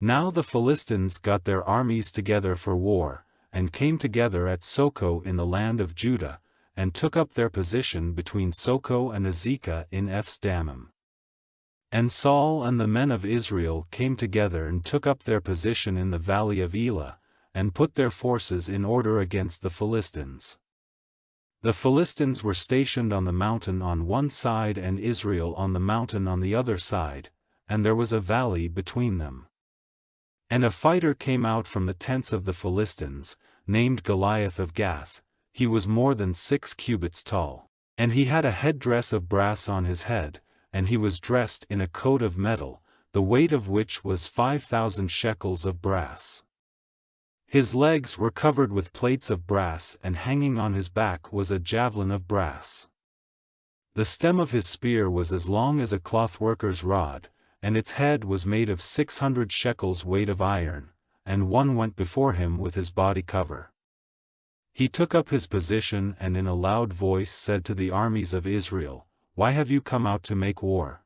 Now the Philistines got their armies together for war, and came together at Soko in the land of Judah, and took up their position between Soko and Azekah in Ephes-dammim. And Saul and the men of Israel came together and took up their position in the valley of Elah, and put their forces in order against the Philistines. The Philistines were stationed on the mountain on one side and Israel on the mountain on the other side, and there was a valley between them. And a fighter came out from the tents of the Philistines, named Goliath of Gath. He was more than 6 cubits tall, and he had a headdress of brass on his head, and he was dressed in a coat of metal, the weight of which was 5,000 shekels of brass. His legs were covered with plates of brass, and hanging on his back was a javelin of brass. The stem of his spear was as long as a clothworker's rod, and its head was made of 600 shekels weight of iron, and one went before him with his body cover. He took up his position and in a loud voice said to the armies of Israel, "Why have you come out to make war?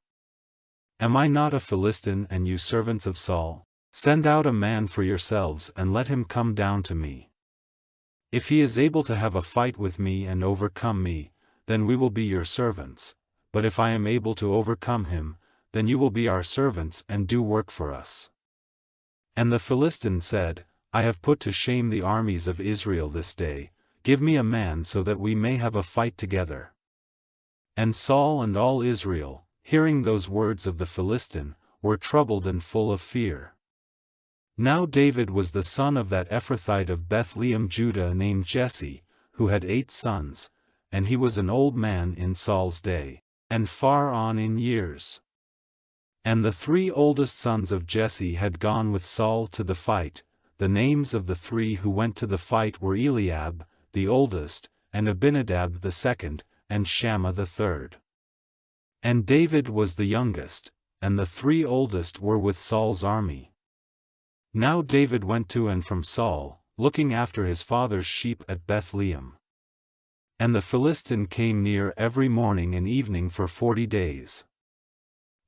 Am I not a Philistine and you servants of Saul? Send out a man for yourselves and let him come down to me. If he is able to have a fight with me and overcome me, then we will be your servants, but if I am able to overcome him, then you will be our servants and do work for us." And the Philistine said, "I have put to shame the armies of Israel this day, give me a man so that we may have a fight together." And Saul and all Israel, hearing those words of the Philistine, were troubled and full of fear. Now David was the son of that Ephrathite of Bethlehem Judah named Jesse, who had 8 sons, and he was an old man in Saul's day, and far on in years. And the 3 oldest sons of Jesse had gone with Saul to the fight. The names of the 3 who went to the fight were Eliab, the oldest, and Abinadab the second, and Shammah the third. And David was the youngest, and the 3 oldest were with Saul's army. Now David went to and from Saul, looking after his father's sheep at Bethlehem. And the Philistine came near every morning and evening for 40 days.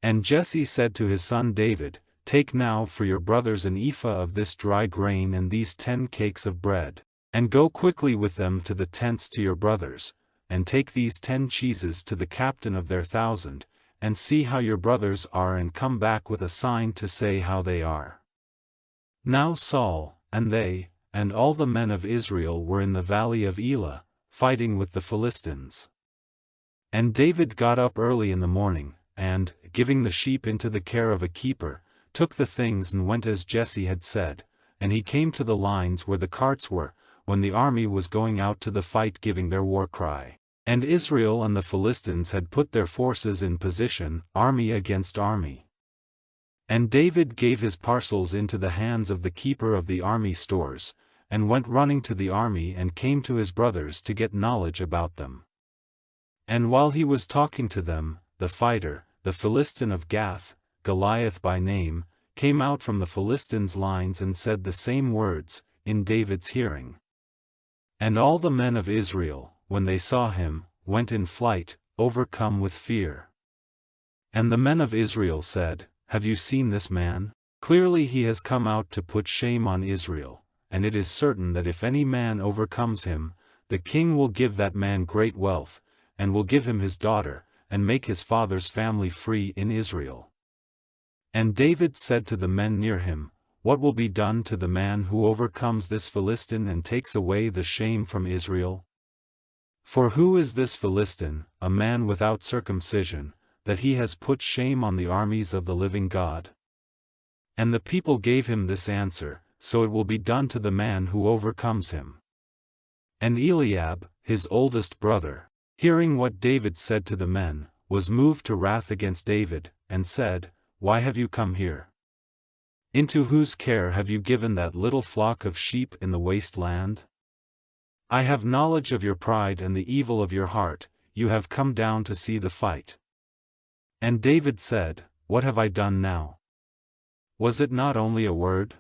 And Jesse said to his son David, "Take now for your brothers an ephah of this dry grain and these 10 cakes of bread, and go quickly with them to the tents to your brothers, and take these 10 cheeses to the captain of their 1,000, and see how your brothers are and come back with a sign to say how they are." Now Saul, and they, and all the men of Israel were in the valley of Elah, fighting with the Philistines. And David got up early in the morning, and, giving the sheep into the care of a keeper, took the things and went as Jesse had said, and he came to the lines where the carts were, when the army was going out to the fight giving their war cry. And Israel and the Philistines had put their forces in position, army against army. And David gave his parcels into the hands of the keeper of the army stores, and went running to the army and came to his brothers to get knowledge about them. And while he was talking to them, the fighter, the Philistine of Gath, Goliath by name, came out from the Philistines' lines and said the same words, in David's hearing. And all the men of Israel, when they saw him, went in flight, overcome with fear. And the men of Israel said, "Have you seen this man? Clearly he has come out to put shame on Israel, and it is certain that if any man overcomes him, the king will give that man great wealth, and will give him his daughter, and make his father's family free in Israel." And David said to the men near him, "What will be done to the man who overcomes this Philistine and takes away the shame from Israel? For who is this Philistine, a man without circumcision, that he has put shame on the armies of the living God?" And the people gave him this answer, "So it will be done to the man who overcomes him." And Eliab, his oldest brother, hearing what David said to the men, was moved to wrath against David, and said, "Why have you come here? Into whose care have you given that little flock of sheep in the waste land? I have knowledge of your pride and the evil of your heart, you have come down to see the fight." And David said, "What have I done now? Was it not only a word?"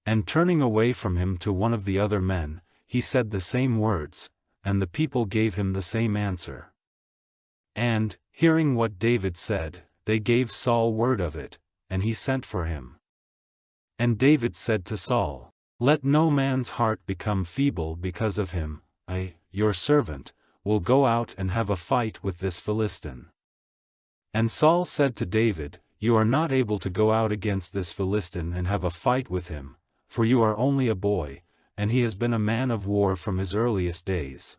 And turning away from him to one of the other men, he said the same words, and the people gave him the same answer. And, hearing what David said, they gave Saul word of it, and he sent for him. And David said to Saul, "Let no man's heart become feeble because of him. I, your servant, will go out and have a fight with this Philistine." And Saul said to David, "You are not able to go out against this Philistine and have a fight with him, for you are only a boy, and he has been a man of war from his earliest days."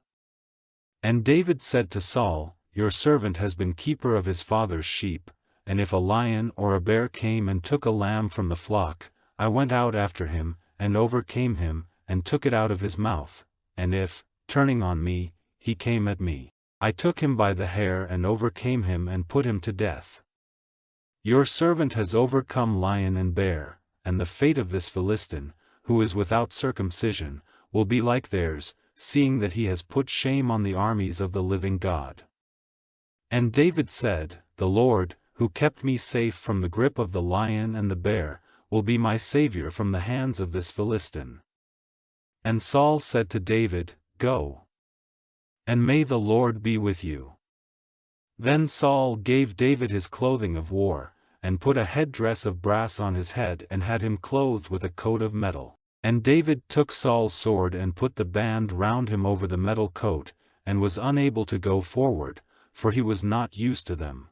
And David said to Saul, "Your servant has been keeper of his father's sheep, and if a lion or a bear came and took a lamb from the flock, I went out after him, and overcame him, and took it out of his mouth, and if, turning on me, he came at me, I took him by the hair and overcame him and put him to death. Your servant has overcome lion and bear, and the fate of this Philistine, who is without circumcision, will be like theirs, seeing that he has put shame on the armies of the living God." And David said, "The Lord, who kept me safe from the grip of the lion and the bear, will be my savior from the hands of this Philistine." And Saul said to David, "Go. And may the Lord be with you." Then Saul gave David his clothing of war, and put a headdress of brass on his head and had him clothed with a coat of metal. And David took Saul's sword and put the band round him over the metal coat, and was unable to go forward, for he was not used to them.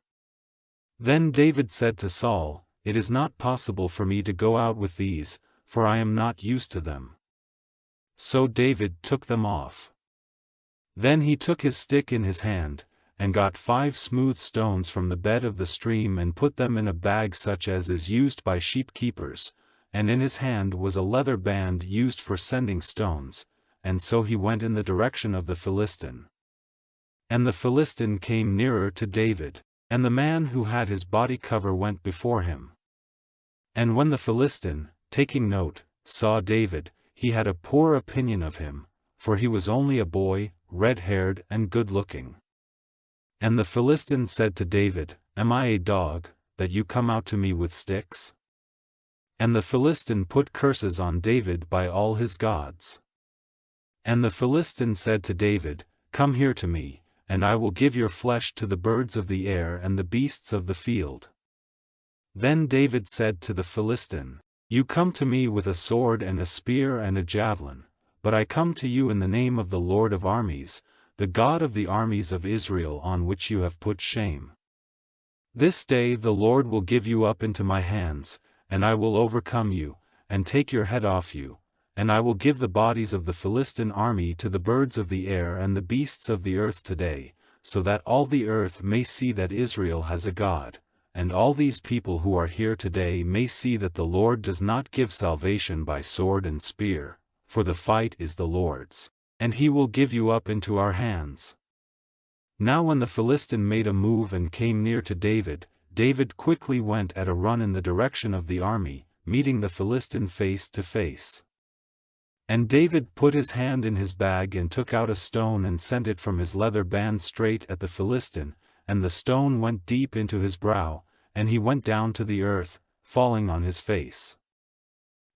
Then David said to Saul, "It is not possible for me to go out with these, for I am not used to them." So David took them off. Then he took his stick in his hand, and got 5 smooth stones from the bed of the stream and put them in a bag such as is used by sheep keepers, and in his hand was a leather band used for sending stones, and so he went in the direction of the Philistine. And the Philistine came nearer to David, and the man who had his body cover went before him. And when the Philistine, taking note, saw David, he had a poor opinion of him, for he was only a boy, red-haired and good-looking. And the Philistine said to David, "Am I a dog, that you come out to me with sticks?" And the Philistine put curses on David by all his gods. And the Philistine said to David, "Come here to me, and I will give your flesh to the birds of the air and the beasts of the field." Then David said to the Philistine, "You come to me with a sword and a spear and a javelin, but I come to you in the name of the Lord of armies, the God of the armies of Israel on which you have put shame. This day the Lord will give you up into my hands, and I will overcome you, and take your head off you, and I will give the bodies of the Philistine army to the birds of the air and the beasts of the earth today, so that all the earth may see that Israel has a God, and all these people who are here today may see that the Lord does not give salvation by sword and spear, for the fight is the Lord's, and he will give you up into our hands." Now when the Philistine made a move and came near to David, David quickly went at a run in the direction of the army, meeting the Philistine face to face. And David put his hand in his bag and took out a stone and sent it from his leather band straight at the Philistine, and the stone went deep into his brow, and he went down to the earth, falling on his face.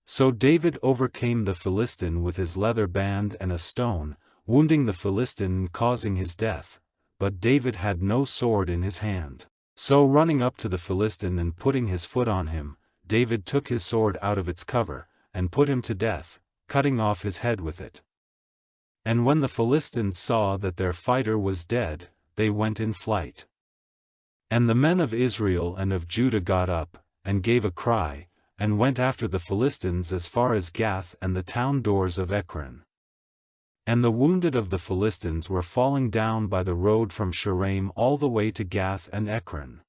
So David overcame the Philistine with his leather band and a stone, wounding the Philistine and causing his death, but David had no sword in his hand. So running up to the Philistine and putting his foot on him, David took his sword out of its cover, and put him to death, cutting off his head with it. And when the Philistines saw that their fighter was dead, they went in flight. And the men of Israel and of Judah got up, and gave a cry, and went after the Philistines as far as Gath and the town doors of Ekron. And the wounded of the Philistines were falling down by the road from Shaaraim all the way to Gath and Ekron.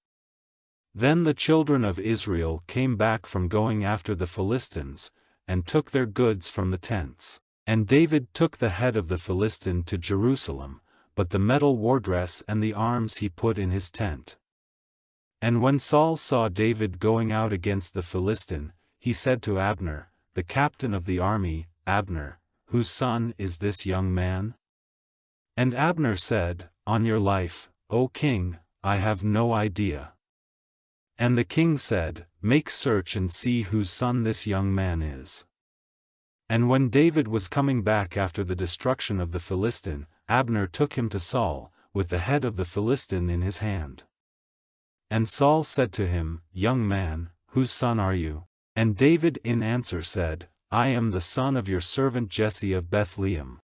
Then the children of Israel came back from going after the Philistines, and took their goods from the tents. And David took the head of the Philistine to Jerusalem, but the metal wardress and the arms he put in his tent. And when Saul saw David going out against the Philistine, he said to Abner, the captain of the army, "Abner, whose son is this young man?" And Abner said, "On your life, O king, I have no idea." And the king said, "Make search and see whose son this young man is." And when David was coming back after the destruction of the Philistine, Abner took him to Saul, with the head of the Philistine in his hand. And Saul said to him, "Young man, whose son are you?" And David in answer said, I am the son of your servant Jesse of Bethlehem.